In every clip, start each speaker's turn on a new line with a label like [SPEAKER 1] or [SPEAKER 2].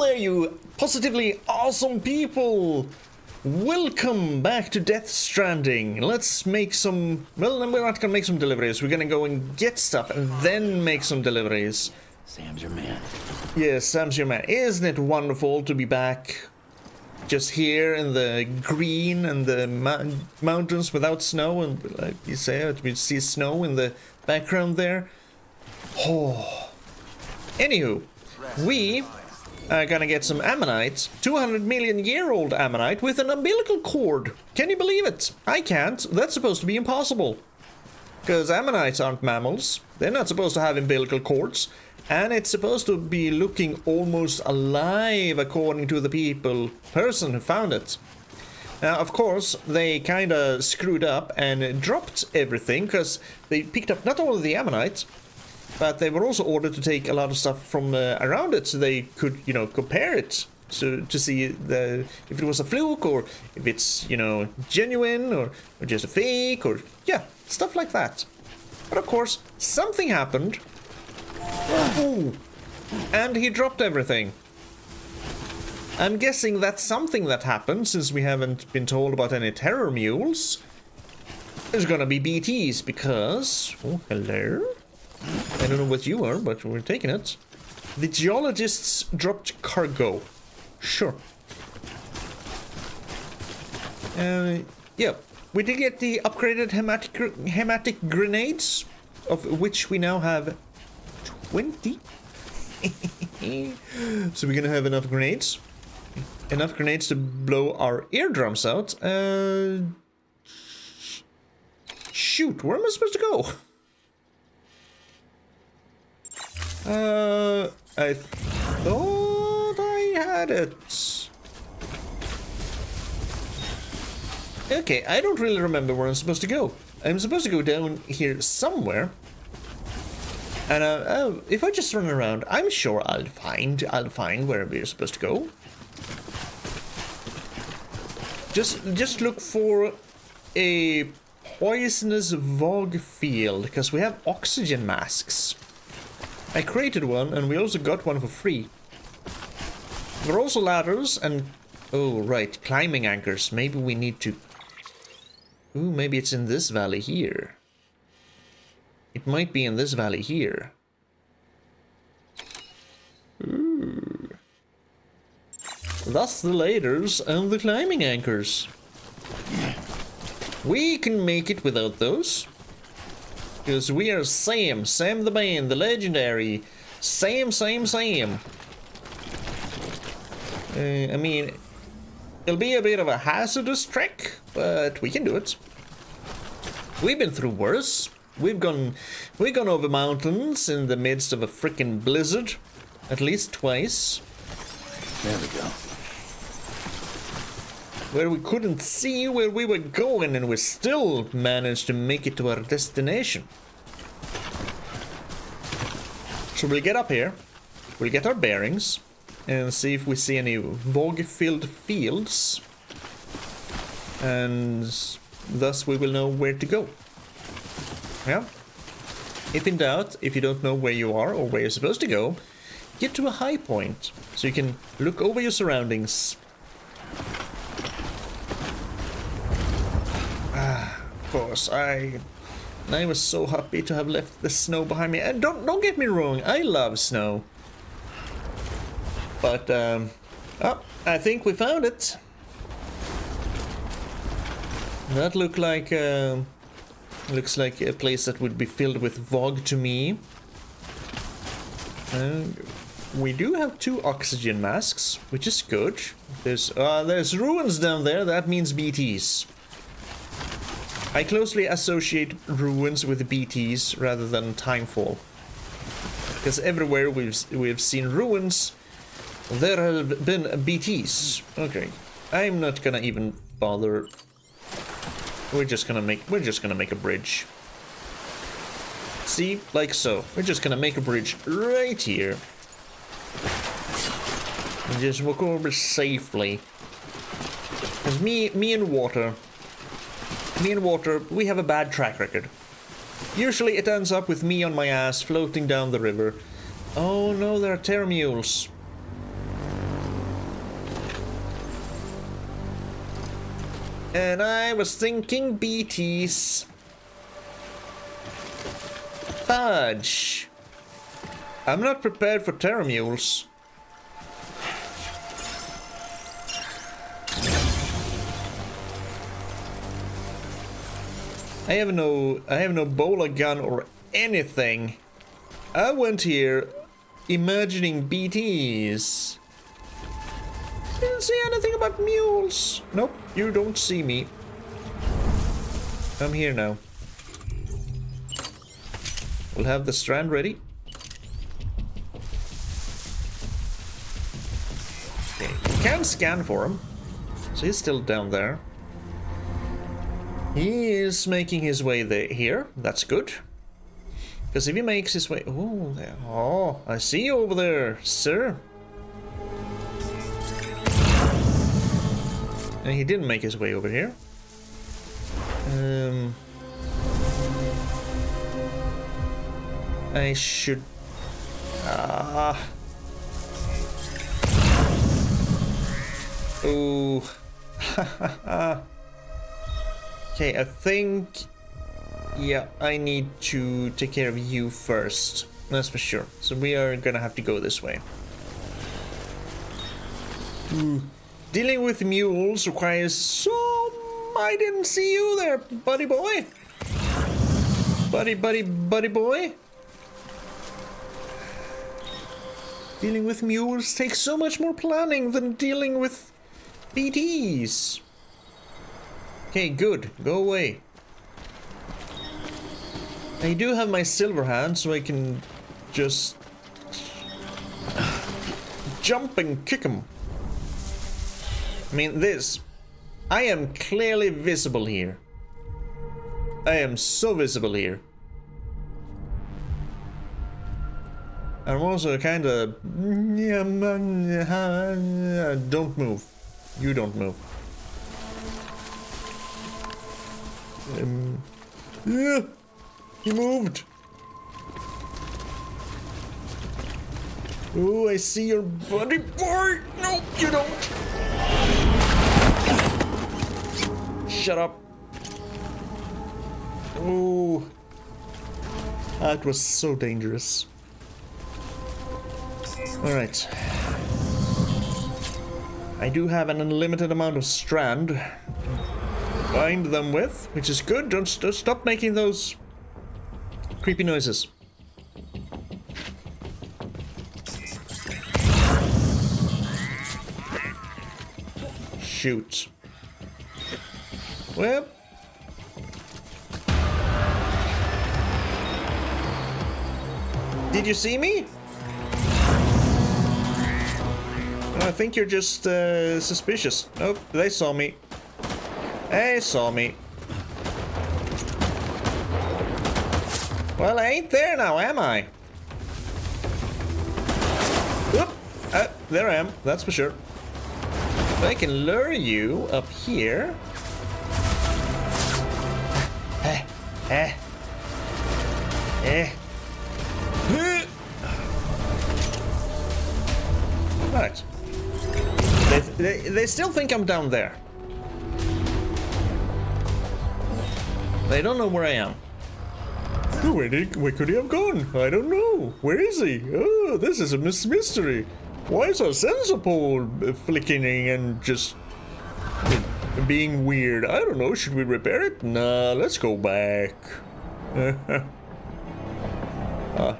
[SPEAKER 1] there, you positively awesome people! Welcome back to Death Stranding. Let's make some... Well, we're not gonna make some deliveries. We're gonna go and get stuff and then make some deliveries.
[SPEAKER 2] Sam's your man.
[SPEAKER 1] Yes, Sam's your man. Isn't it wonderful to be back? Just here in the green and the mountains without snow. And like you say, we see snow in the background there. Oh. Anywho, we are gonna get some ammonite, 200 million year old ammonite with an umbilical cord. Can you believe it? I can't. That's supposed to be impossible. Because ammonites aren't mammals. They're not supposed to have umbilical cords. And it's supposed to be looking almost alive according to the person who found it. Now, of course, they kinda screwed up and dropped everything because they picked up not only the ammonite, but they were also ordered to take a lot of stuff from around it so they could, you know, compare it to see if it was a fluke or if it's, you know, genuine or just a fake or, yeah, stuff like that. But of course, something happened. Ooh, and he dropped everything. I'm guessing that's something that happened since we haven't been told about any terror mules. There's gonna be BTs because... Oh, hello? I don't know what you are, but we're taking it. The geologists dropped cargo. Sure. Yeah, we did get the upgraded hematic grenades, of which we now have 20. So we're gonna have enough grenades. Enough grenades to blow our eardrums out. Shoot, where am I supposed to go? I thought I had it. Okay, I don't really remember where I'm supposed to go. I'm supposed to go down here somewhere. And if I just run around, I'm sure I'll find where we're supposed to go. Just look for a poisonous Vogue field, because we have oxygen masks. I created one, and we also got one for free. There are also ladders and... Oh, right, climbing anchors. Maybe we need to... Ooh, maybe it's in this valley here. It might be in this valley here. Ooh. That's the ladders and the climbing anchors. We can make it without those. Because we are Sam the man, the legendary. Sam. I mean, it'll be a bit of a hazardous trek, but we can do it. We've been through worse. We've gone over mountains in the midst of a freaking blizzard, at least twice.
[SPEAKER 2] There we go.
[SPEAKER 1] Where we couldn't see where we were going, and we still managed to make it to our destination. So we'll get up here, we'll get our bearings, and see if we see any Vogue-filled fields. And thus we will know where to go. Yeah? If in doubt, if you don't know where you are or where you're supposed to go, get to a high point, so you can look over your surroundings. Of course, I was so happy to have left the snow behind me. And don't get me wrong, I love snow. But oh, I think we found it. That looks like a place that would be filled with Vogue to me. We do have 2 oxygen masks, which is good. There's ruins down there. That means BTs. I closely associate ruins with BTs rather than timefall. Because everywhere we've seen ruins, there have been BTs. Okay, I'm not gonna even bother. We're just gonna make a bridge. See, like so. We're just gonna make a bridge right here. And just walk over safely. Because me and water, we have a bad track record. Usually it ends up with me on my ass floating down the river. Oh no, there are terror mules. And I was thinking BTs. Fudge. I'm not prepared for Terra Mules. I have no bowler gun or anything. I went here imagining BTs. Didn't say anything about mules. Nope, you don't see me. I'm here now. We'll have the strand ready. Okay, you can scan for him. So he's still down there. He is making his way there here. That's good. Because if he makes his way... Oh, there. Oh, I see you over there, sir. And he didn't make his way over here. I should... Oh. Okay, I think... Yeah, I need to take care of you first. That's for sure. So we are gonna have to go this way. Dealing with mules requires some... I didn't see you there, buddy boy. Buddy boy. Dealing with mules takes so much more planning than dealing with BTs. Okay, good. Go away. I do have my silver hand, so I can just jump and kick him. I mean, this. I am clearly visible here. I am so visible here. I'm also kind of... Don't move. You don't move. Yeah, he moved. Oh, I see your buddy boy. No, you don't. Shut up. Oh, that was so dangerous. All right. I do have an unlimited amount of strand to bind them with, which is good. Don't stop making those creepy noises. Shoot. Well. Did you see me? I think you're just suspicious. Oh, they saw me. They saw me. Well, I ain't there now, am I? Oop. There I am, that's for sure. If I can lure you up here. Right. They still think I'm down there. They don't know where I am. Where could he have gone? I don't know. Where is he? Oh, this is a mystery. Why is our sensor pole flicking and just being weird? I don't know. Should we repair it? Nah, let's go back.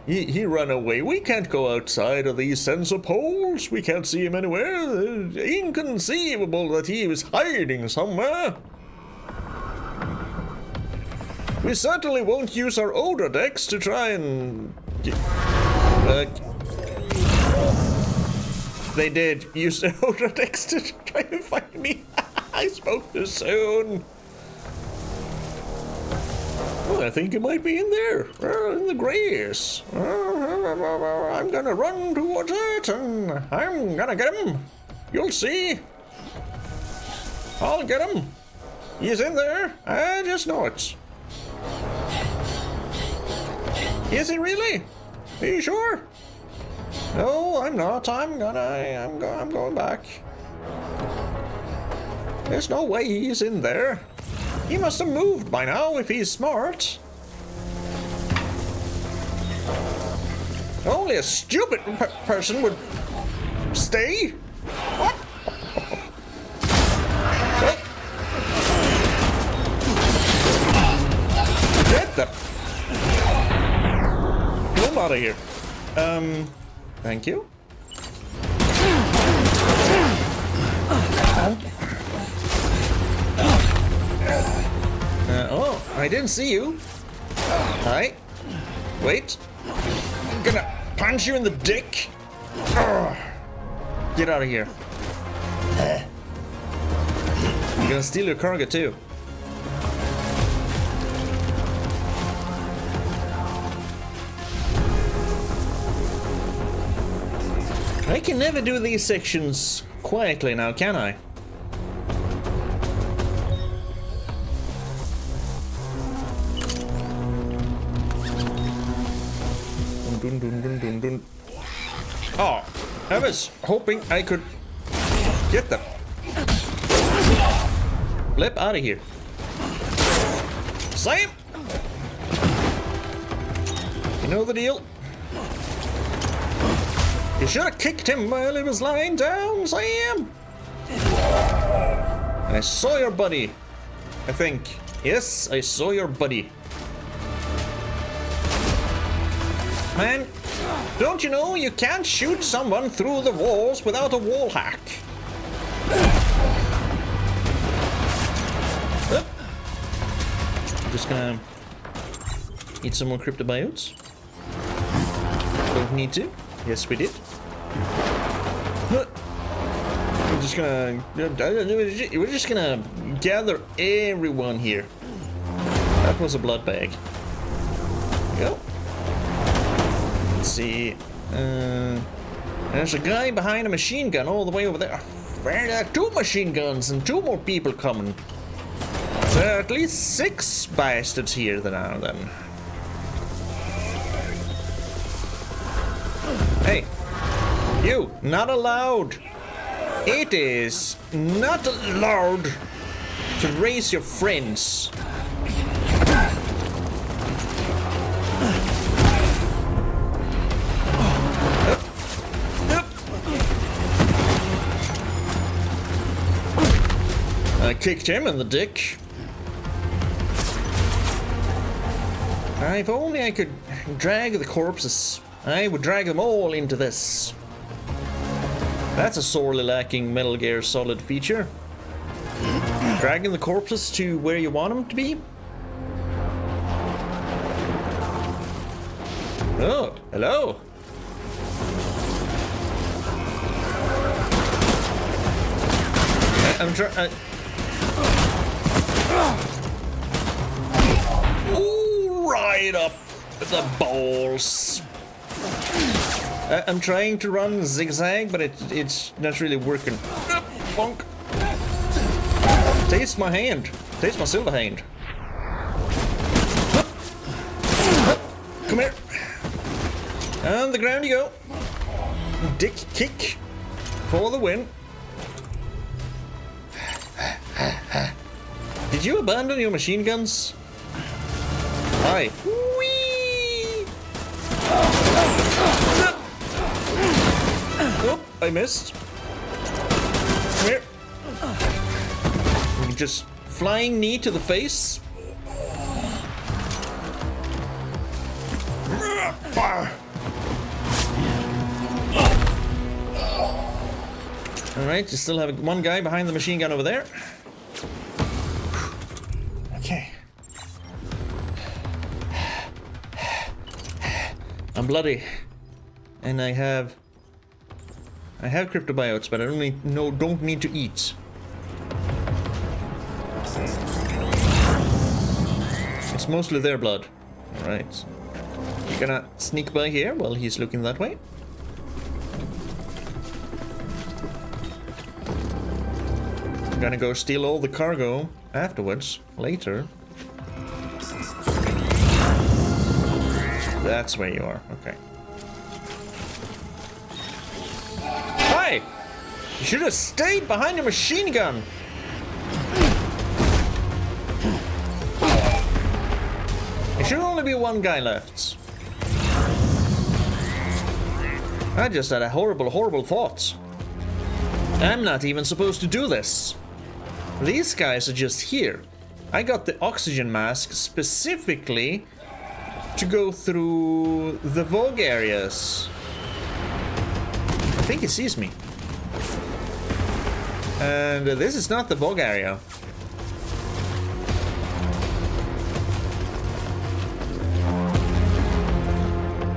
[SPEAKER 1] He ran away. We can't go outside of these sensor poles. We can't see him anywhere. Inconceivable that he was hiding somewhere. We certainly won't use our older decks to try and... they did use their older decks to try and find me. I spoke too soon. Well, I think it might be in there, in the grass. I'm gonna run towards it and I'm gonna get him. You'll see. I'll get him. He's in there. I just know it. Is he really? Are you sure? No, I'm not. I'm going back. There's no way he's in there. He must have moved by now if he's smart. Only a stupid person would stay. What? Get them. Get him out of here. Thank you. Oh, I didn't see you. Hi. Wait. I'm gonna punch you in the dick. Get out of here. I'm gonna steal your cargo too. I can never do these sections quietly now, can I? Dun, dun, dun, dun, dun. Oh, I was hoping I could get them. Flip out of here. Slam! You know the deal. You should have kicked him while he was lying down, Sam. And I saw your buddy, I think. Yes, I saw your buddy. Man, don't you know you can't shoot someone through the walls without a wall hack? I'm just gonna eat some more cryptobiotes. Don't need to. Yes, we did. We're just gonna gather everyone here. That was a blood bag. There you go. Let's see. There's a guy behind a machine gun all the way over there. There are 2 machine guns and 2 more people coming. There are at least 6 bastards here now then. Hey, you, not allowed. It is not allowed to raise your friends. I kicked him in the dick. If only I could drag the corpses. I would drag them all into this. That's a sorely lacking Metal Gear Solid feature. Dragging the corpses to where you want them to be. Oh, hello. I'm trying. Ooh, right up the balls. I'm trying to run zigzag, but it's not really working. Bonk. Taste my hand. Taste my silver hand. Come here. On the ground you go. Dick kick for the win. Did you abandon your machine guns? Hi. Whee! Oh, I missed. Come here. Just flying knee to the face. Alright, you still have 1 guy behind the machine gun over there. Okay. I'm bloody. And I have cryptobiotes, but I don't need to eat. It's mostly their blood. Alright. You're gonna sneak by here while he's looking that way. I'm gonna go steal all the cargo afterwards, later. That's where you are, okay. Hi! You should have stayed behind your machine gun! There should only be one guy left. I just had a horrible, horrible thought. I'm not even supposed to do this. These guys are just here. I got the oxygen mask specifically to go through the Vogue areas. I think he sees me. And this is not the Vogue area.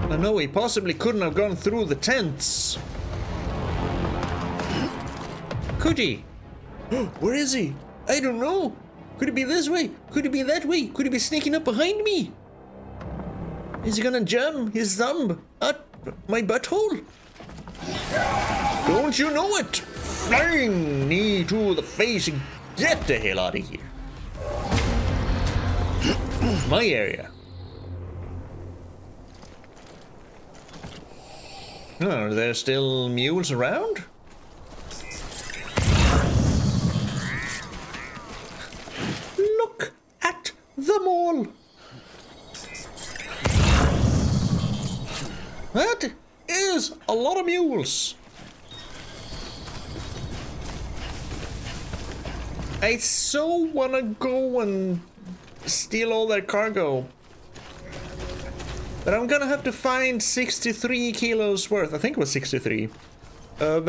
[SPEAKER 1] I know he possibly couldn't have gone through the tents. Could he? Where is he? I don't know. Could it be this way? Could it be that way? Could he be sneaking up behind me? Is he gonna jam his thumb at my butthole? Don't you know it? Flying knee to the face and get the hell out of here. My area. Oh, are there still mules around? Look at them all. That is a lot of mules. I so wanna go and steal all their cargo. But I'm gonna have to find 63 kilos worth, I think it was 63, of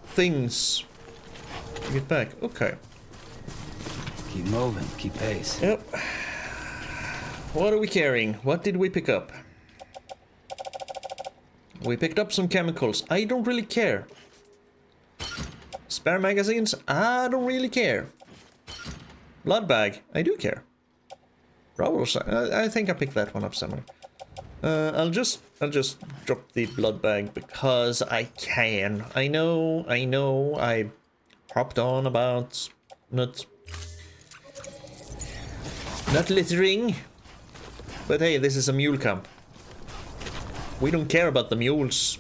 [SPEAKER 1] things to get back. Okay.
[SPEAKER 2] Keep moving, keep pace.
[SPEAKER 1] Yep. What are we carrying? What did we pick up? We picked up some chemicals. I don't really care. Spare magazines? I don't really care. Blood bag? I do care. Probably. I think I picked that one up somewhere. I'll just drop the blood bag because I can. I know. I hopped on about not littering, but hey, this is a mule camp. We don't care about the mules.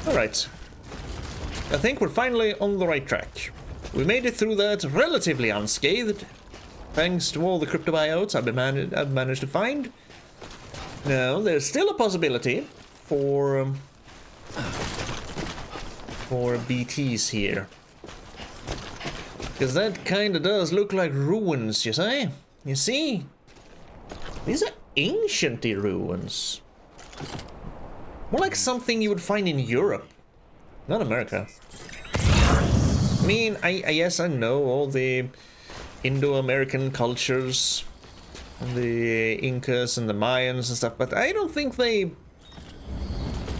[SPEAKER 1] All right. I think we're finally on the right track. We made it through that relatively unscathed, thanks to all the cryptobiotes I've managed to find. Now, there's still a possibility for BTs here. Because that kind of does look like ruins, you see? You see? These are ancient ruins. More like something you would find in Europe, not America. I mean, yes, I know all the Indo-American cultures, the Incas and the Mayans and stuff, but I don't think they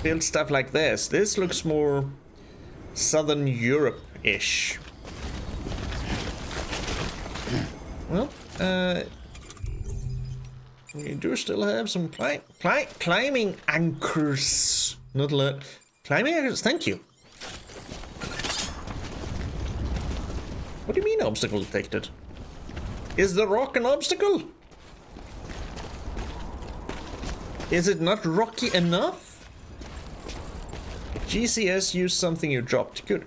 [SPEAKER 1] built stuff like this. This looks more Southern Europe-ish. Well, we do still have some climbing anchors. Not alert. Climbing anchors, thank you. What do you mean obstacle detected? Is the rock an obstacle? Is it not rocky enough? GCS used something you dropped. Good.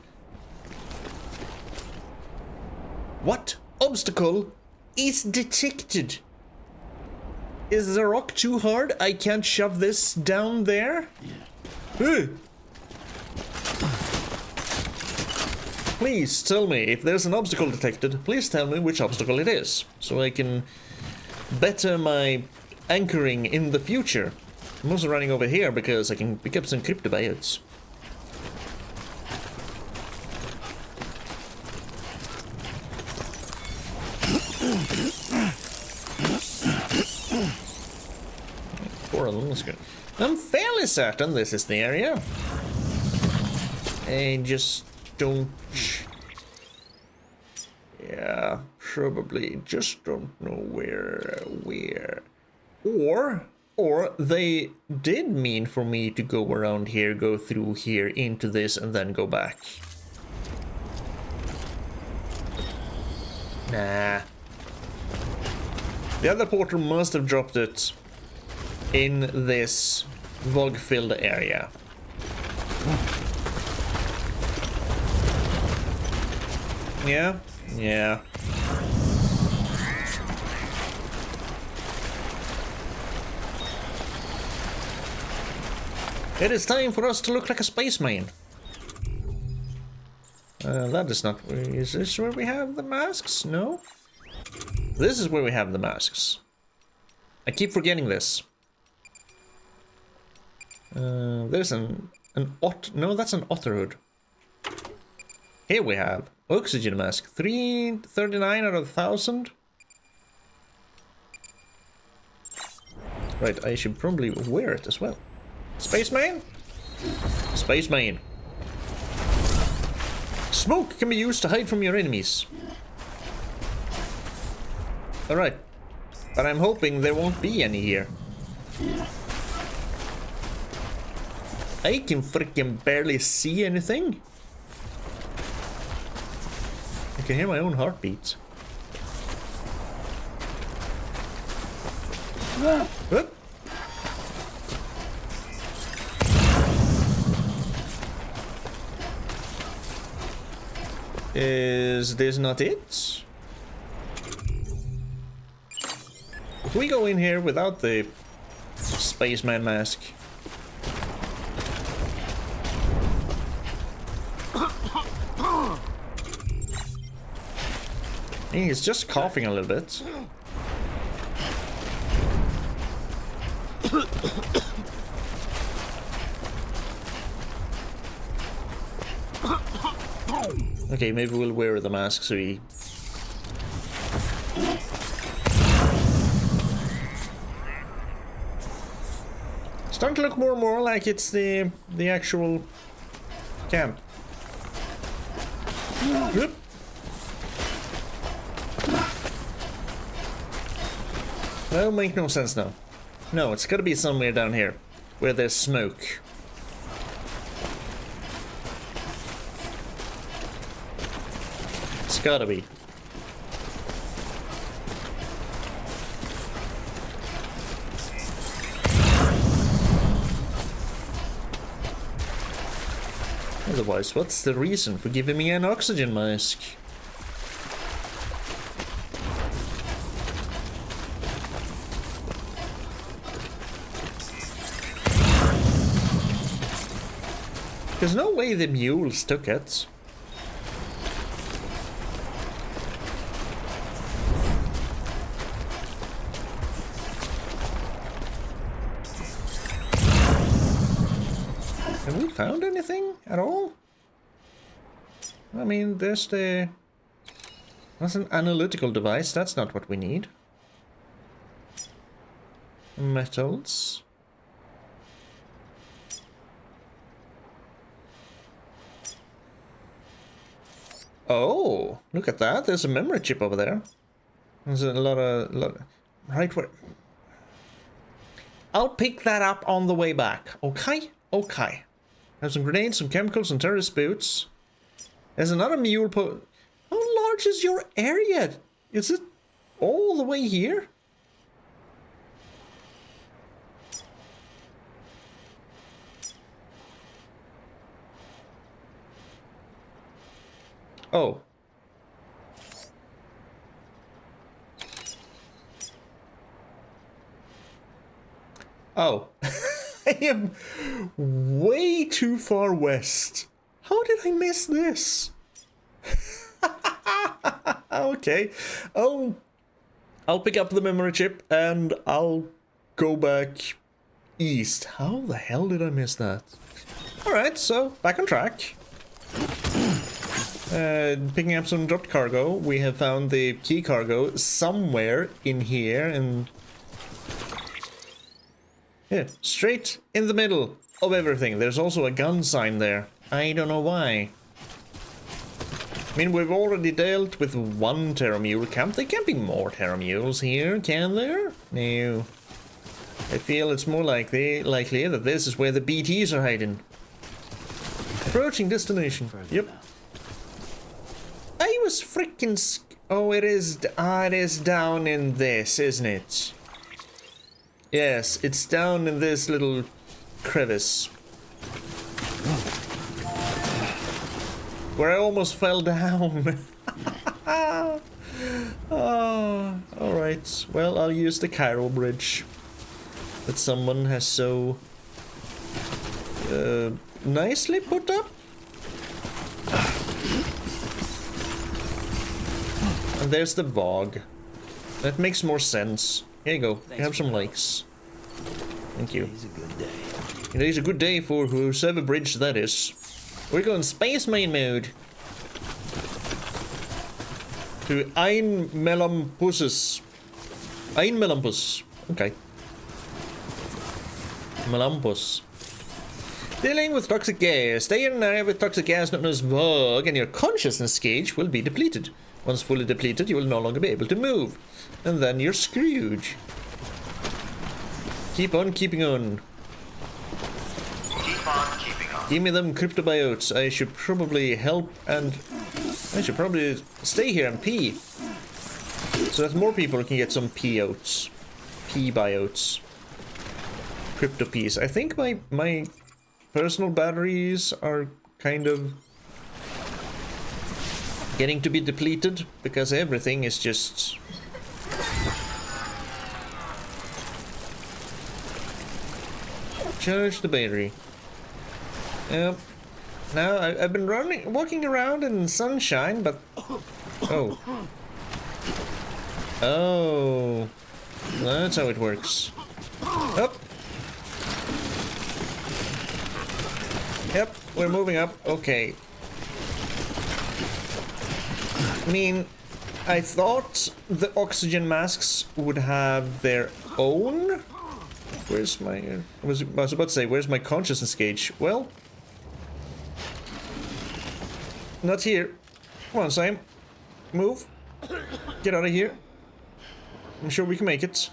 [SPEAKER 1] What obstacle is detected? Is the rock too hard? I can't shove this down there? Yeah. Please tell me, if there's an obstacle detected, please tell me which obstacle it is, so I can better my anchoring in the future. I'm also running over here because I can pick up some cryptobiotes. Four of them, that's good. I'm fairly certain this is the area. I just don't... Yeah, probably just don't know where. Or they did mean for me to go around here, go through here, into this, and then go back. Nah. The other porter must have dropped it in this Vogue-filled area. Yeah. It is time for us to look like a spaceman. That is not... Is this where we have the masks? No? This is where we have the masks. I keep forgetting this. There's an no, that's an otter hood. Here we have oxygen mask. 339 out of 1,000. Right, I should probably wear it as well. Spaceman? Spaceman. Smoke can be used to hide from your enemies. Alright. But I'm hoping there won't be any here. I can freaking barely see anything. I can hear my own heartbeat. What? Is this not it? If we go in here without the spaceman mask. He's just coughing a little bit. Okay, maybe we'll wear the mask so he... Starting to look more and more like it's the actual camp. Yep. That'll make no sense now. No, it's gotta be somewhere down here where there's smoke. It's gotta be. Otherwise, what's the reason for giving me an oxygen mask? There's no way the mules took it. Have we found anything at all? I mean, there's the... That's an analytical device, that's not what we need. Metals. Oh, look at that. There's a memory chip over there. There's a lot of... Right where... I'll pick that up on the way back. Okay? Okay. Have some grenades, some chemicals, some terrorist boots. There's another mule How large is your area? Is it all the way here? Oh. Oh. I am way too far west. How did I miss this? Okay. I'll pick up the memory chip and I'll go back east. How the hell did I miss that? Alright, so back on track. Picking up some dropped cargo. We have found the key cargo somewhere in here, and yeah, straight in the middle of everything. There's also a gun sign there. I don't know why. I mean, we've already dealt with one Terramule camp. There can't be more Terramules here, can there? No. I feel it's more likely that this is where the BTs are hiding. Approaching destination. Yep. I was freaking oh, it is down in this, isn't it? Yes, it's down in this little crevice. Where I almost fell down. Oh, alright. Well, I'll use the Cairo bridge that someone has so Nicely put up. And there's the VOG. That makes more sense. Here you go. You have some likes. Thank you.
[SPEAKER 2] Today's a good day.
[SPEAKER 1] Today's a good day for whoever bridge that is. We're going space main mode. To Ein Melampus. Ein Melampus. Okay. Melampus. Dealing with toxic gas. Stay in an area with toxic gas known as VOG, and your consciousness gauge will be depleted. Once fully depleted, you will no longer be able to move. And then you're screwed. Keep on keeping on.
[SPEAKER 3] Keep on keeping on.
[SPEAKER 1] Give me them cryptobiotes. I should probably help and... I should probably stay here and pee. So that more people can get some pee-oats. Pee-biotes. Crypto peas. I think my personal batteries are kind of getting to be depleted because everything is just charge the battery. Yep. Now I've been walking around in sunshine, but oh, that's how it works. Up. Yep, we're moving up. Okay. I mean, I thought the oxygen masks would have their own. Where's my... I was about to say, where's my consciousness gauge? Well, not here. Come on, Sam. Move. Get out of here. I'm sure we can make it.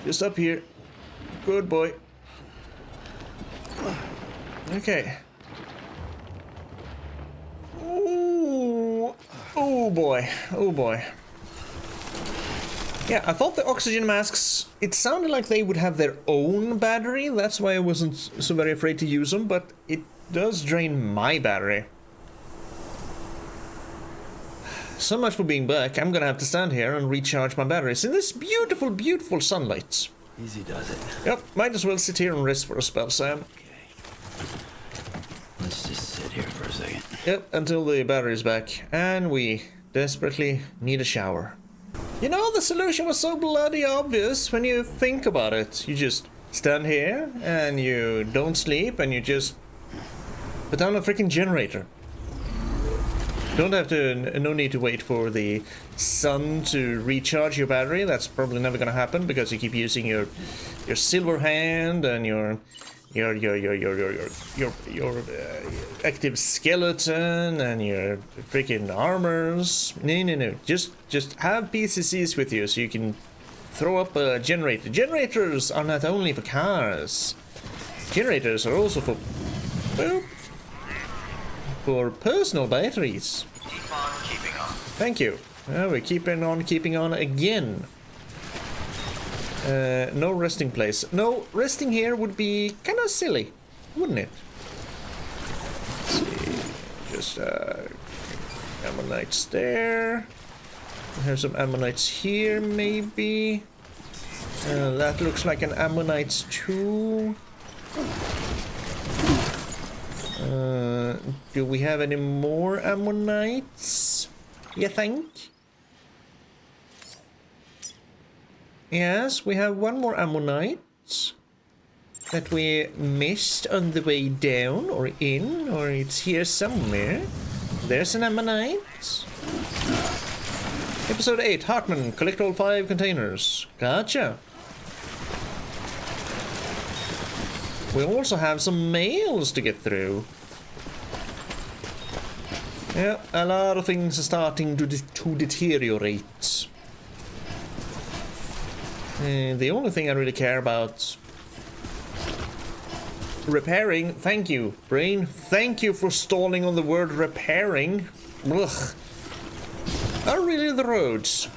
[SPEAKER 1] Just up here. Good boy. Okay. Ooh. Oh boy. Oh boy. Yeah, I thought the oxygen masks, it sounded like they would have their own battery. That's why I wasn't so very afraid to use them, but it does drain my battery. So much for being back. I'm gonna have to stand here and recharge my batteries in this beautiful, beautiful sunlight.
[SPEAKER 2] Easy does it.
[SPEAKER 1] Yep, might as well sit here and rest for a spell, Sam.
[SPEAKER 2] Okay. Let's just sit here for a second.
[SPEAKER 1] Yep, until the battery's back. And we desperately need a shower. You know, the solution was so bloody obvious when you think about it. You just stand here and you don't sleep and you just put down a freaking generator. Don't have to, no need to wait for the sun to recharge your battery. That's probably never gonna happen because you keep using your silver hand and your active skeleton and your freaking armors. No. Just have PCCs with you so you can throw up a generator. Generators are not only for cars. Generators are also for, well, for personal batteries.
[SPEAKER 3] Keep on keeping on.
[SPEAKER 1] Thank you. We're keeping on again. No resting place. No, resting here would be kind of silly, wouldn't it? Let's see. Just ammonites there. We have some ammonites here, maybe. That looks like an ammonite too. Do we have any more ammonites, you think? Yes, we have one more ammonite that we missed on the way down or in, or it's here somewhere. There's an ammonite. Episode 8, Hartman, collect all 5 containers. Gotcha. We also have some mails to get through. Yeah, a lot of things are starting to deteriorate. The only thing I really care about... repairing. Thank you, brain. Thank you for stalling on the word repairing. Ugh. Are really the roads.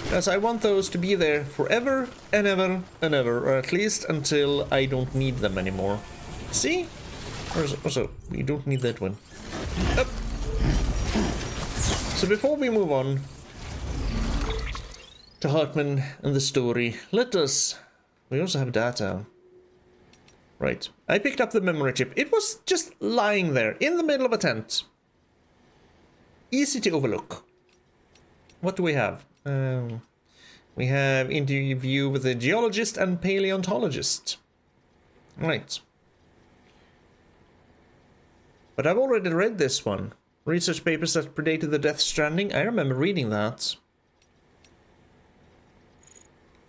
[SPEAKER 1] Because I want those to be there forever and ever and ever, or at least until I don't need them anymore. See? Also, we don't need that one. Up. So before we move on to Hartman and the story, let us We also have data. Right. I picked up the memory chip. It was just lying there in the middle of a tent. Easy to overlook. What do we have? We have interview with a geologist and paleontologist. Right. But I've already read this one. Research papers that predated the Death Stranding. I remember reading that.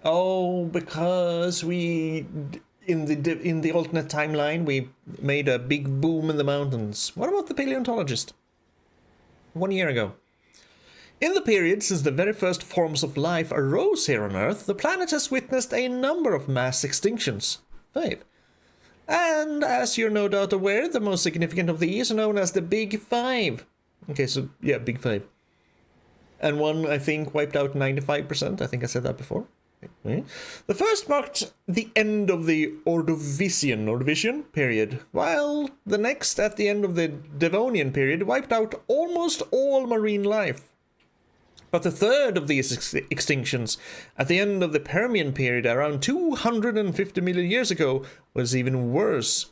[SPEAKER 1] Oh, because we in the alternate timeline we made a big boom in the mountains. What about the paleontologist? 1 year ago. In the period since the very first forms of life arose here on Earth, the planet has witnessed a number of mass extinctions. 5. And as you're no doubt aware, the most significant of these are known as the Big Five. Okay, so yeah, Big Five. And one, I think, wiped out 95%. I think I said that before. Okay. The first marked the end of the Ordovician period, while the next, at the end of the Devonian period, wiped out almost all marine life. But the third of these extinctions, at the end of the Permian period, around 250 million years ago, was even worse.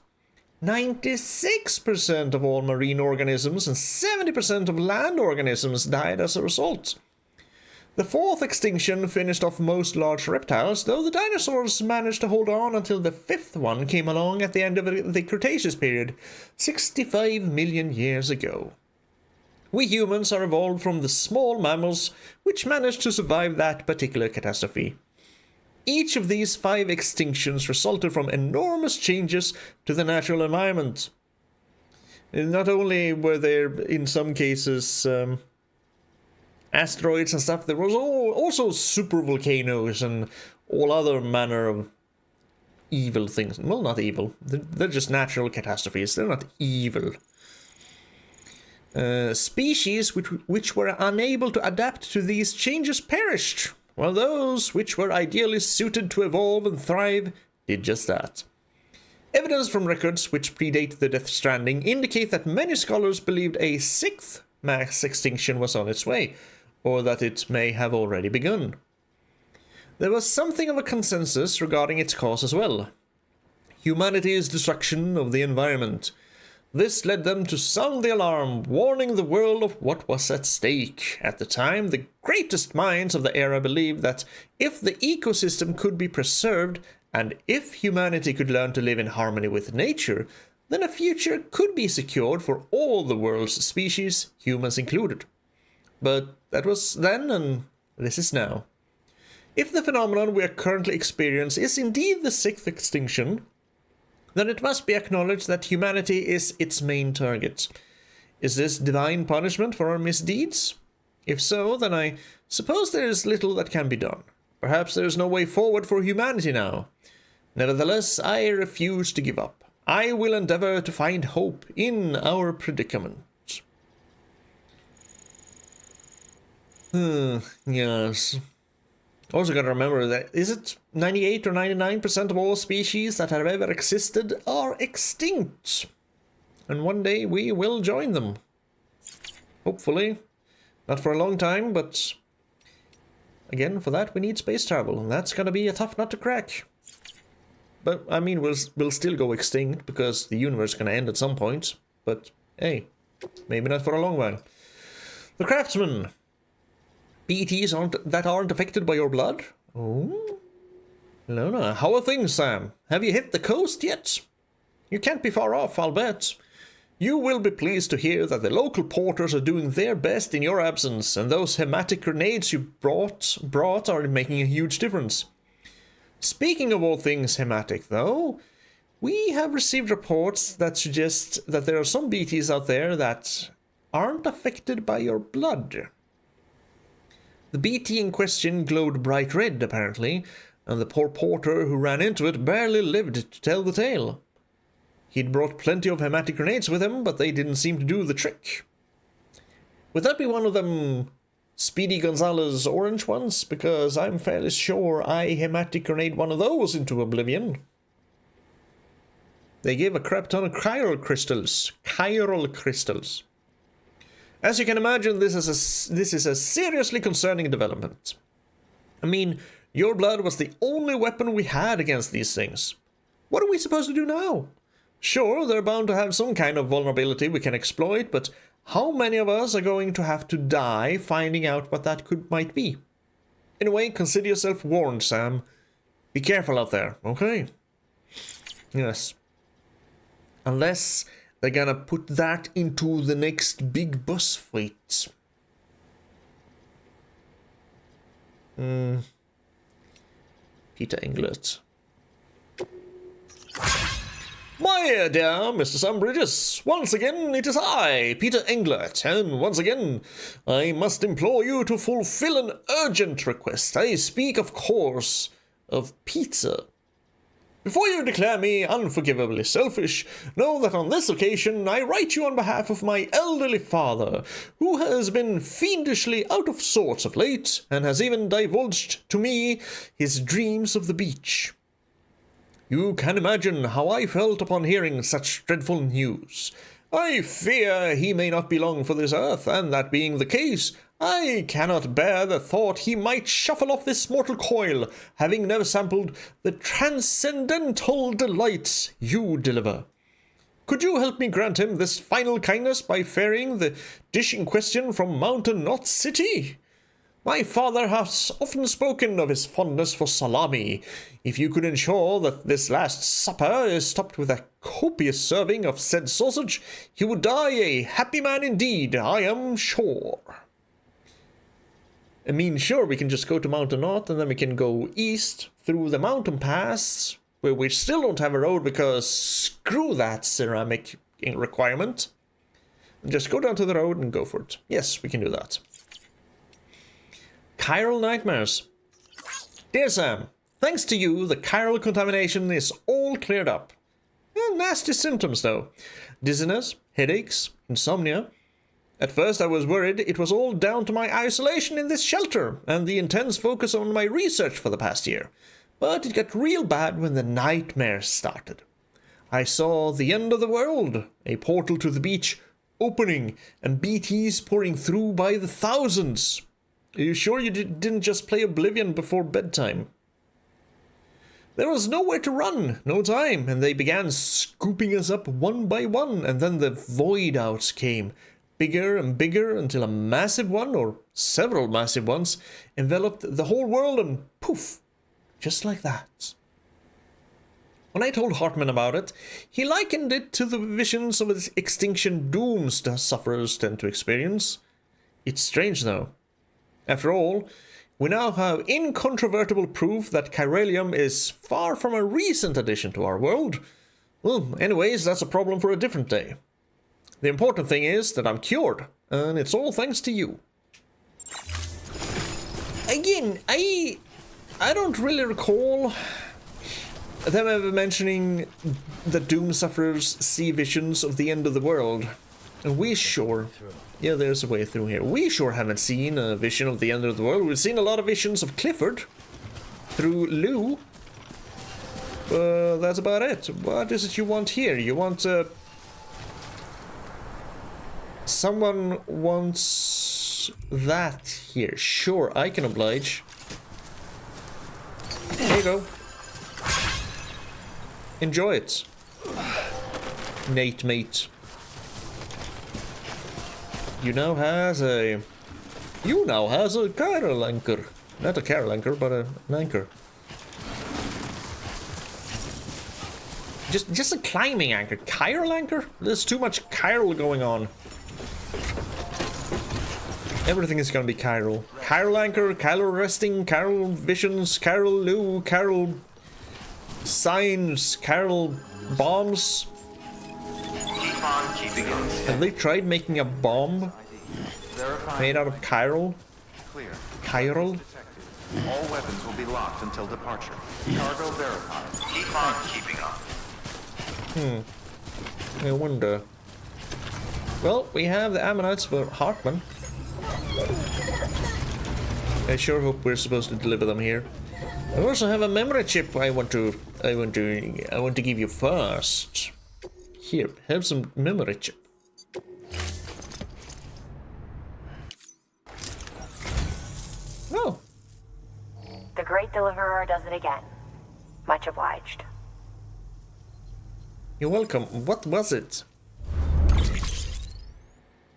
[SPEAKER 1] 96% of all marine organisms and 70% of land organisms died as a result. The fourth extinction finished off most large reptiles, though the dinosaurs managed to hold on until the fifth one came along at the end of the Cretaceous period, 65 million years ago. We humans are evolved from the small mammals which managed to survive that particular catastrophe. Each of these 5 extinctions resulted from enormous changes to the natural environment. Not only were there, in some cases, asteroids and stuff, there was also supervolcanoes and all other manner of evil things. Well, not evil. They're just natural catastrophes. They're not evil. Species which were unable to adapt to these changes perished, while those which were ideally suited to evolve and thrive did just that. Evidence from records which predate the Death Stranding indicate that many scholars believed a 6th mass extinction was on its way, or that it may have already begun. There was something of a consensus regarding its cause as well. Humanity's destruction of the environment. This led them to sound the alarm, warning the world of what was at stake. At the time, the greatest minds of the era believed that if the ecosystem could be preserved, and if humanity could learn to live in harmony with nature, then a future could be secured for all the world's species, humans included. But that was then, and this is now. If the phenomenon we are currently experiencing is indeed the 6th extinction, then it must be acknowledged that humanity is its main target. Is this divine punishment for our misdeeds? If so, then I suppose there is little that can be done. Perhaps there is no way forward for humanity now. Nevertheless, I refuse to give up. I will endeavor to find hope in our predicament. Yes. Also gotta remember that, is it 98 or 99% of all species that have ever existed are extinct? And one day we will join them. Hopefully. Not for a long time, but again, for that we need space travel, and that's gonna be a tough nut to crack. But, I mean, we'll still go extinct, because the universe is gonna end at some point. But, hey, maybe not for a long while. The Craftsman. BTs aren't affected by your blood? Oh? No. How are things, Sam? Have you hit the coast yet? You can't be far off, I'll bet. You will be pleased to hear that the local porters are doing their best in your absence, and those hematic grenades you brought are making a huge difference. Speaking of all things hematic, though, we have received reports that suggest that there are some BTs out there that aren't affected by your blood. The BT in question glowed bright red, apparently, and the poor porter who ran into it barely lived to tell the tale. He'd brought plenty of hematic grenades with him, but they didn't seem to do the trick. Would that be one of them Speedy Gonzalez orange ones? Because I'm fairly sure I hematic grenade one of those into oblivion. They gave a crap ton of chiral crystals. As you can imagine, this is a seriously concerning development. I mean, Your blood was the only weapon we had against these things. What are we supposed to do now? Sure, they're bound to have some kind of vulnerability we can exploit, but how many of us are going to have to die finding out what that might be? Anyway, consider yourself warned, Sam. Be careful out there, okay? Yes. Unless they're gonna put that into the next big boss fight. Peter Englert. My dear Mr. Sunbridges, once again it is I, Peter Englert, and once again I must implore you to fulfill an urgent request. I speak, of course, of pizza. Before you declare me unforgivably selfish, know that on this occasion I write you on behalf of my elderly father, who has been fiendishly out of sorts of late, and has even divulged to me his dreams of the beach. You can imagine how I felt upon hearing such dreadful news. I fear he may not be long for this earth, and that being the case, I cannot bear the thought he might shuffle off this mortal coil, having never sampled the transcendental delights you deliver. Could you help me grant him this final kindness by ferrying the dish in question from Mountain Knot City? My father has often spoken of his fondness for salami. If you could ensure that this last supper is topped with a copious serving of said sausage, he would die a happy man indeed, I am sure. I mean, sure, we can just go to Mountain Knot, and then we can go east through the mountain pass, where we still don't have a road because screw that ceramic requirement. Just go down to the road and go for it. Yes, we can do that. Chiral nightmares. Dear Sam, thanks to you, the chiral contamination is all cleared up. Nasty symptoms, though. Dizziness, headaches, insomnia. At first I was worried it was all down to my isolation in this shelter and the intense focus on my research for the past year. But it got real bad when the nightmares started. I saw the end of the world, a portal to the beach opening, and BTs pouring through by the thousands. Are you sure you didn't just play Oblivion before bedtime? There was nowhere to run, no time, and they began scooping us up one by one, and then the void outs came, bigger and bigger, until a massive one, or several massive ones, enveloped the whole world, and poof, just like that. When I told Hartman about it, he likened it to the visions of extinction dooms the sufferers tend to experience. It's strange, though. After all, we now have incontrovertible proof that chiralium is far from a recent addition to our world. Well, anyways, that's a problem for a different day. The important thing is that I'm cured, and it's all thanks to you. Again, I don't really recall them ever mentioning that Doom sufferers see visions of the end of the world. And we sure... Yeah, there's a way through here. We sure haven't seen a vision of the end of the world. We've seen a lot of visions of Clifford through Lou. That's about it. What is it you want here? You want... Someone wants that here. Sure, I can oblige. There you go. Enjoy it. Nate, mate. You now has a chiral anchor. Not a chiral anchor, but an anchor. Just a climbing anchor. Chiral anchor? There's too much chiral going on. Everything is gonna be chiral. Chiral anchor, chiral resting, chiral visions, chiral loo, chiral signs, chiral bombs.
[SPEAKER 3] Keep on keeping on.
[SPEAKER 1] Have they tried making a bomb made out of chiral?
[SPEAKER 3] Clear.
[SPEAKER 1] Chiral?
[SPEAKER 3] Detected. All weapons will be locked until departure. Cargo verified. Keep on keeping on.
[SPEAKER 1] I wonder. Well, we have the ammonites for Hartman. I sure hope we're supposed to deliver them here. I also have a memory chip I want to give you first. Here, have some memory chip.
[SPEAKER 4] The great deliverer does it again. Much obliged.
[SPEAKER 1] You're welcome. What was it?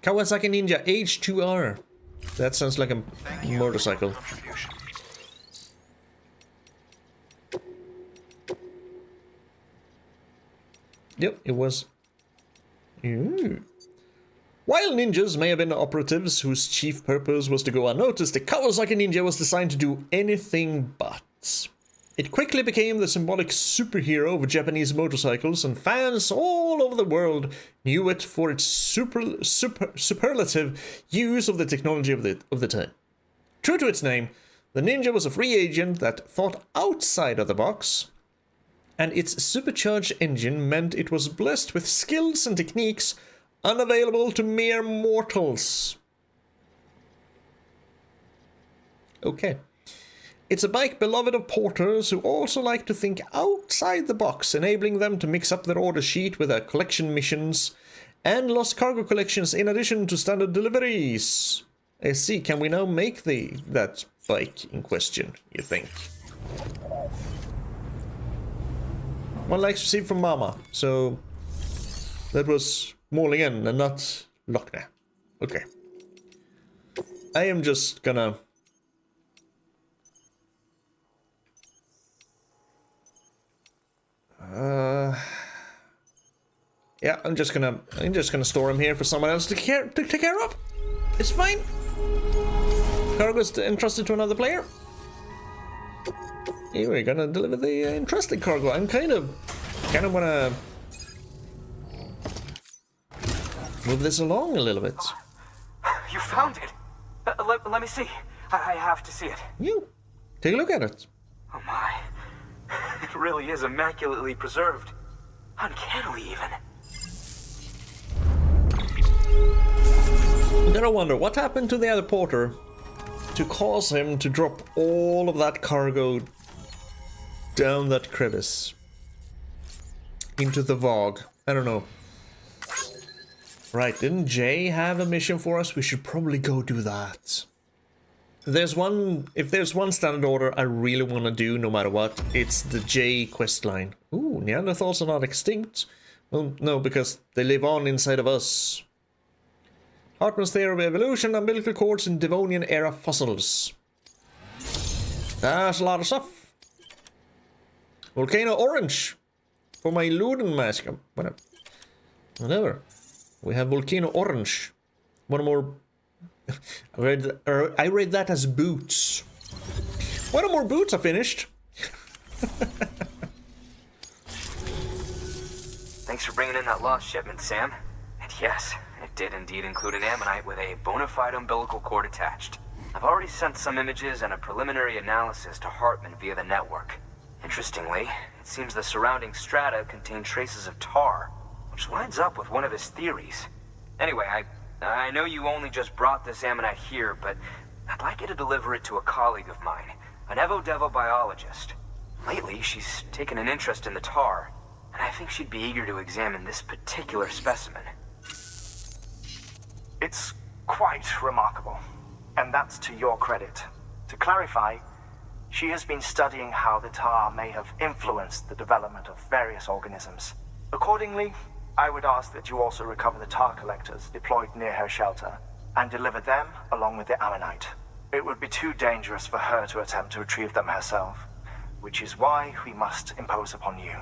[SPEAKER 1] Kawasaki Ninja H2R. That sounds like a motorcycle. Yep, it was. Ooh. While ninjas may have been operatives whose chief purpose was to go unnoticed, the Kawasaki Ninja was designed to do anything but. It quickly became the symbolic superhero of Japanese motorcycles, and fans all over the world knew it for its superlative use of the technology of the time. True to its name, the Ninja was a free agent that thought outside of the box, and its supercharged engine meant it was blessed with skills and techniques unavailable to mere mortals. Okay. It's a bike beloved of porters who also like to think outside the box, enabling them to mix up their order sheet with their collection missions and lost cargo collections in addition to standard deliveries. I see, can we now make that bike in question, you think? One likes received from Mama, so that was Målingen and not Lochner. Okay. I am just gonna... yeah, I'm just gonna store him here for someone else to take care of. It's fine. Cargo's entrusted to another player. Here we're gonna deliver the entrusted cargo. I'm kind of wanna move this along a little bit.
[SPEAKER 5] You found it. Let me see. I have to see it.
[SPEAKER 1] You take a look at it.
[SPEAKER 5] Oh my. It really is immaculately preserved. Uncannily, even.
[SPEAKER 1] I'm gonna wonder what happened to the other porter to cause him to drop all of that cargo down that crevice into the Vogue. I don't know. Right, didn't Jay have a mission for us? We should probably go do that. If there's one standard order I really want to do, no matter what, it's the J quest line. Ooh, Neanderthals are not extinct. Well, no, because they live on inside of us. Hartmann's theory of evolution, umbilical cords in Devonian era fossils. That's a lot of stuff. Volcano orange for my Luden mask. Whatever. We have volcano orange. One more. I read that as boots. One more boots are finished.
[SPEAKER 5] Thanks for bringing in that lost shipment, Sam. And yes, it did indeed include an ammonite with a bona fide umbilical cord attached. I've already sent some images and a preliminary analysis to Hartmann via the network. Interestingly, it seems the surrounding strata contain traces of tar, which lines up with one of his theories. Anyway, I know you only just brought this ammonite here, but I'd like you to deliver it to a colleague of mine, an Evo-Devo biologist. Lately, she's taken an interest in the tar, and I think she'd be eager to examine this particular specimen.
[SPEAKER 6] It's quite remarkable, and that's to your credit. To clarify, she has been studying how the tar may have influenced the development of various organisms. Accordingly, I would ask that you also recover the tar collectors deployed near her shelter and deliver them along with the ammonite. It would be too dangerous for her to attempt to retrieve them herself, which is why we must impose upon you.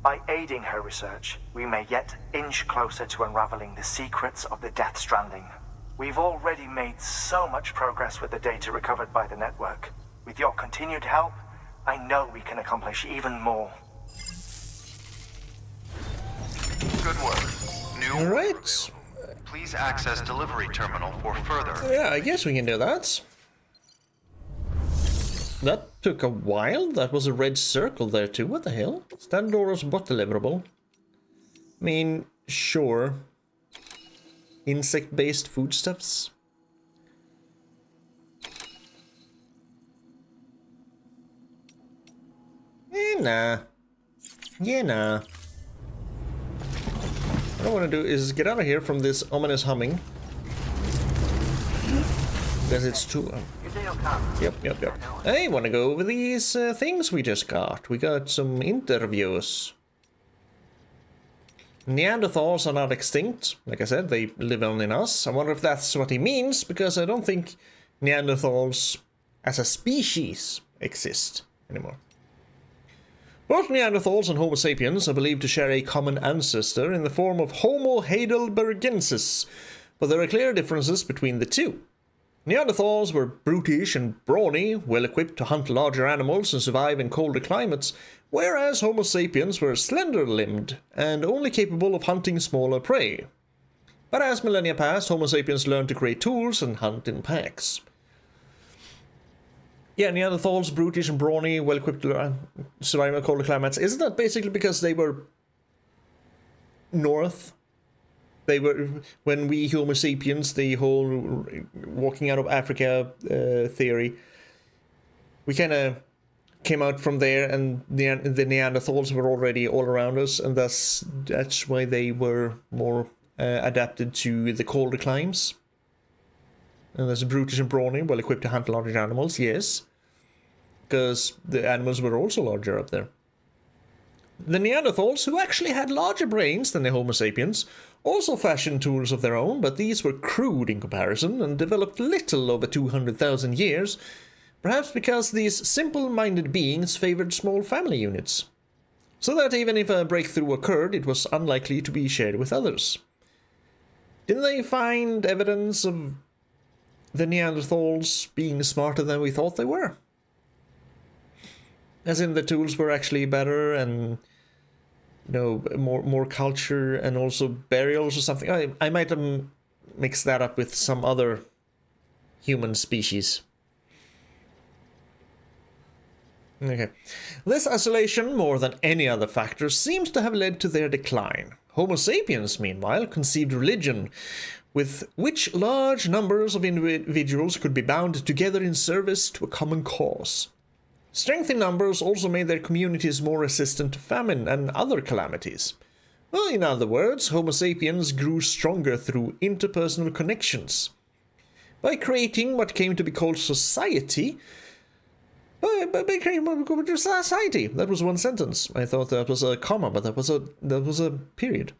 [SPEAKER 6] By aiding her research, we may yet inch closer to unraveling the secrets of the Death Stranding. We've already made so much progress with the data recovered by the network. With your continued help, I know we can accomplish even more.
[SPEAKER 3] Good work. New
[SPEAKER 1] All right.
[SPEAKER 3] order. Please access delivery terminal for further.
[SPEAKER 1] Yeah, I guess we can do that. That took a while. That was a red circle there too. What the hell? Standard orders bot deliverable. I mean, sure. Insect-based foodstuffs. Nah. Yeah, nah. What I want to do is get out of here from this ominous humming. Because it's too... Yep. I want to go over these things we just got. We got some interviews. Neanderthals are not extinct. Like I said, they live on in us. I wonder if that's what he means, because I don't think Neanderthals as a species exist anymore. Both Neanderthals and Homo sapiens are believed to share a common ancestor in the form of Homo heidelbergensis, but there are clear differences between the two. Neanderthals were brutish and brawny, well equipped to hunt larger animals and survive in colder climates, whereas Homo sapiens were slender-limbed and only capable of hunting smaller prey. But as millennia passed, Homo sapiens learned to create tools and hunt in packs. Yeah, Neanderthals, brutish and brawny, well-equipped to survive in colder climates. Isn't that basically because they were north? They were, when we Homo sapiens, the whole walking out of Africa theory, we kind of came out from there, and the Neanderthals were already all around us, and that's why they were more adapted to the colder climes. And there's brutish and brawny, well equipped to hunt larger animals, yes. Because the animals were also larger up there. The Neanderthals, who actually had larger brains than the Homo sapiens, also fashioned tools of their own, but these were crude in comparison and developed little over 200,000 years, perhaps because these simple-minded beings favored small family units. So that even if a breakthrough occurred, it was unlikely to be shared with others. Didn't they find evidence of the Neanderthals being smarter than we thought they were? As in, the tools were actually better, and more culture, and also burials or something. I might have mixed that up with some other human species. Okay. This isolation, more than any other factor, seems to have led to their decline. Homo sapiens, meanwhile, conceived religion, with which large numbers of individuals could be bound together in service to a common cause. Strength in numbers also made their communities more resistant to famine and other calamities. Well, in other words, Homo sapiens grew stronger through interpersonal connections. By creating what came to be called society, that was one sentence. I thought that was a comma, but that was a period.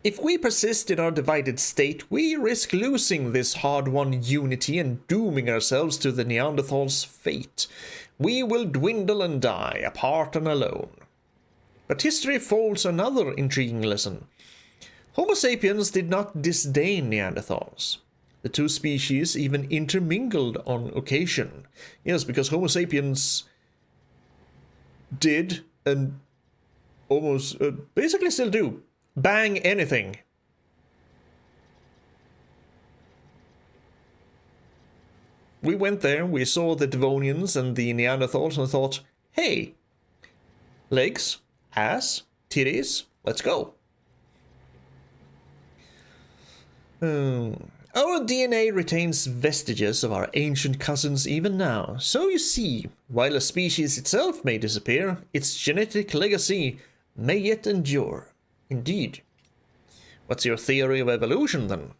[SPEAKER 1] If we persist in our divided state, we risk losing this hard-won unity and dooming ourselves to the Neanderthals' fate. We will dwindle and die, apart and alone. But history folds another intriguing lesson. Homo sapiens did not disdain Neanderthals. The two species even intermingled on occasion. Yes, because Homo sapiens did, and almost basically still do, bang anything. We went there, we saw the Devonians and the Neanderthals, and thought, hey, legs, ass, titties, let's go. Our DNA retains vestiges of our ancient cousins even now. So you see, while a species itself may disappear, its genetic legacy may yet endure. Indeed. What's your theory of evolution, then?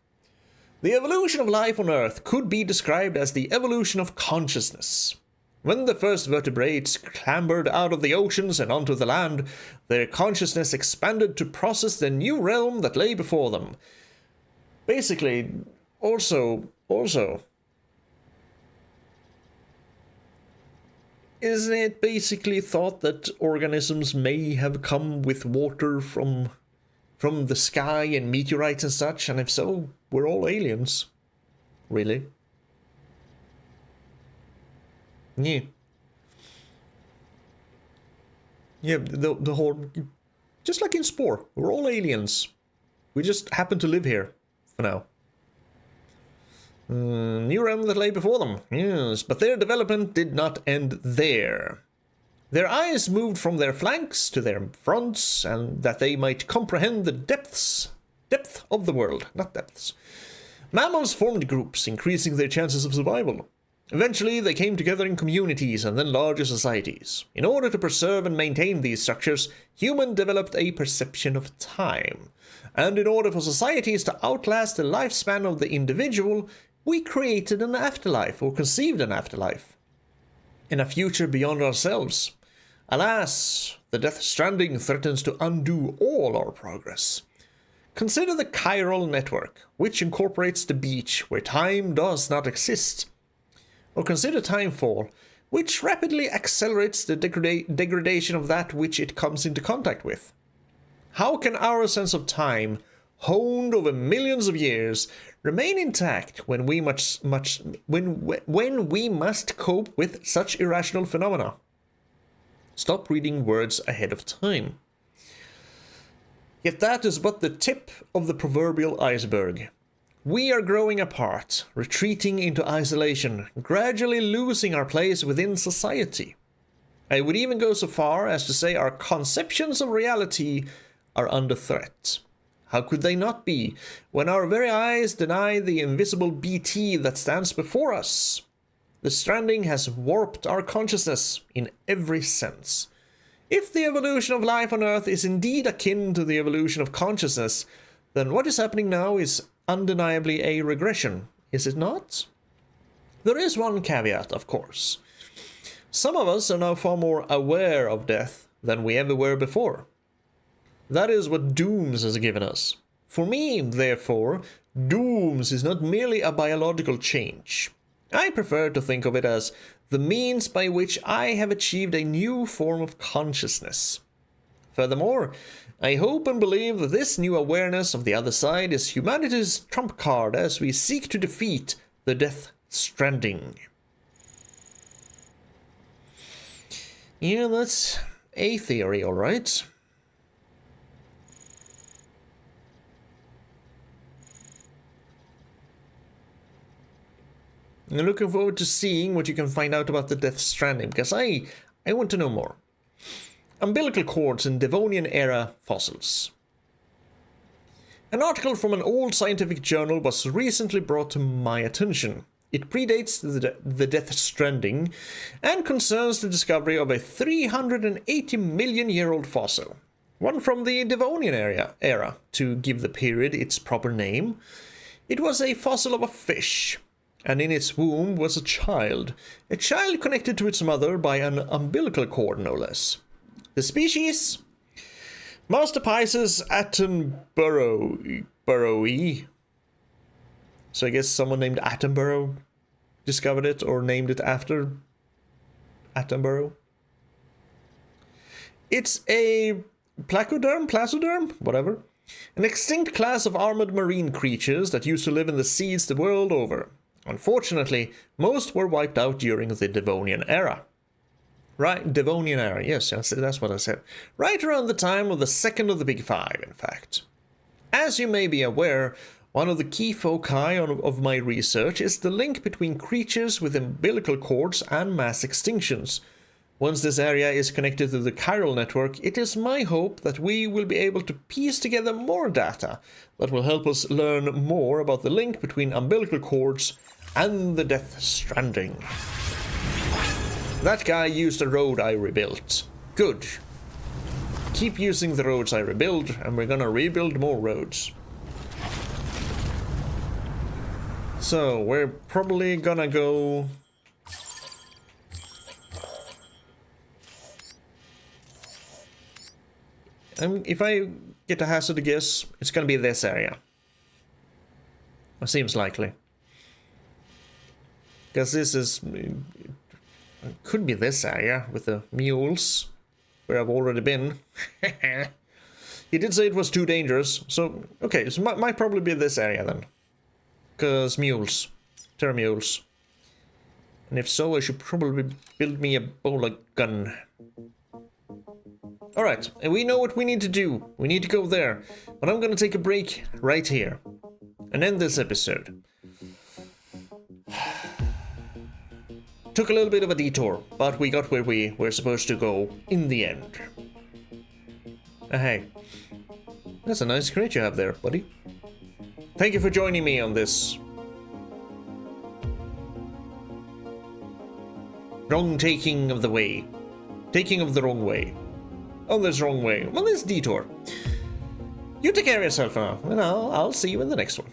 [SPEAKER 1] The evolution of life on Earth could be described as the evolution of consciousness. When the first vertebrates clambered out of the oceans and onto the land, their consciousness expanded to process the new realm that lay before them. Basically, also, isn't it basically thought that organisms may have come with water from the sky and meteorites and such, and if so, we're all aliens. Really? Yeah. Yeah, the whole... Just like in Spore, we're all aliens. We just happen to live here, for now. New realm that lay before them, yes, but their development did not end there. Their eyes moved from their flanks to their fronts, and that they might comprehend the depth of the world, not depths. Mammals formed groups, increasing their chances of survival. Eventually, they came together in communities and then larger societies. In order to preserve and maintain these structures, humans developed a perception of time. And in order for societies to outlast the lifespan of the individual, we created an afterlife, or conceived an afterlife, in a future beyond ourselves. Alas, the Death Stranding threatens to undo all our progress. Consider the chiral network, which incorporates the beach where time does not exist. Or consider timefall, which rapidly accelerates the degradation of that which it comes into contact with. How can our sense of time, honed over millions of years, remain intact when we must cope with such irrational phenomena? Stop reading words ahead of time. Yet that is but the tip of the proverbial iceberg. We are growing apart, retreating into isolation, gradually losing our place within society. I would even go so far as to say our conceptions of reality are under threat. How could they not be, when our very eyes deny the invisible BT that stands before us? The Stranding has warped our consciousness in every sense. If the evolution of life on Earth is indeed akin to the evolution of consciousness, then what is happening now is undeniably a regression, is it not? There is one caveat, of course. Some of us are now far more aware of death than we ever were before. That is what Dooms has given us. For me, therefore, Dooms is not merely a biological change. I prefer to think of it as the means by which I have achieved a new form of consciousness. Furthermore, I hope and believe that this new awareness of the other side is humanity's trump card as we seek to defeat the Death Stranding. Yeah, that's a theory, alright. I'm looking forward to seeing what you can find out about the Death Stranding, because I want to know more. Umbilical cords in Devonian era fossils. An article from an old scientific journal was recently brought to my attention. It predates the Death Stranding and concerns the discovery of a 380 million year old fossil. One from the Devonian era, to give the period its proper name. It was a fossil of a fish, and in its womb was a child connected to its mother by an umbilical cord, no less. The species? Masterpieces Attenborough. So I guess someone named Attenborough discovered it or named it after Attenborough. It's a placoderm, whatever. An extinct class of armored marine creatures that used to live in the seas the world over. Unfortunately, most were wiped out during the Devonian era. Right, Devonian era, yes, that's what I said. Right around the time of the second of the Big Five, in fact. As you may be aware, one of the key foci of my research is the link between creatures with umbilical cords and mass extinctions. Once this area is connected to the chiral network, it is my hope that we will be able to piece together more data that will help us learn more about the link between umbilical cords and the Death Stranding. That guy used a road I rebuilt. Good. Keep using the roads I rebuild, and we're gonna rebuild more roads. So, we're probably gonna go... if I get a hazard guess, it's gonna be this area. It seems likely. Because this is... it could be this area with the mules, where I've already been. He did say it was too dangerous, so... okay, so might probably be this area then. Because mules. Terra mules. And if so, I should probably build me a bowler gun. Alright, and we know what we need to do. We need to go there. But I'm gonna take a break right here. And end this episode. Took a little bit of a detour, but we got where we were supposed to go in the end. Hey. That's a nice crate you have there, buddy. Thank you for joining me on this wrong taking of the way. Taking of the wrong way. On this wrong way. Well, this detour. You take care of yourself now, and I'll see you in the next one.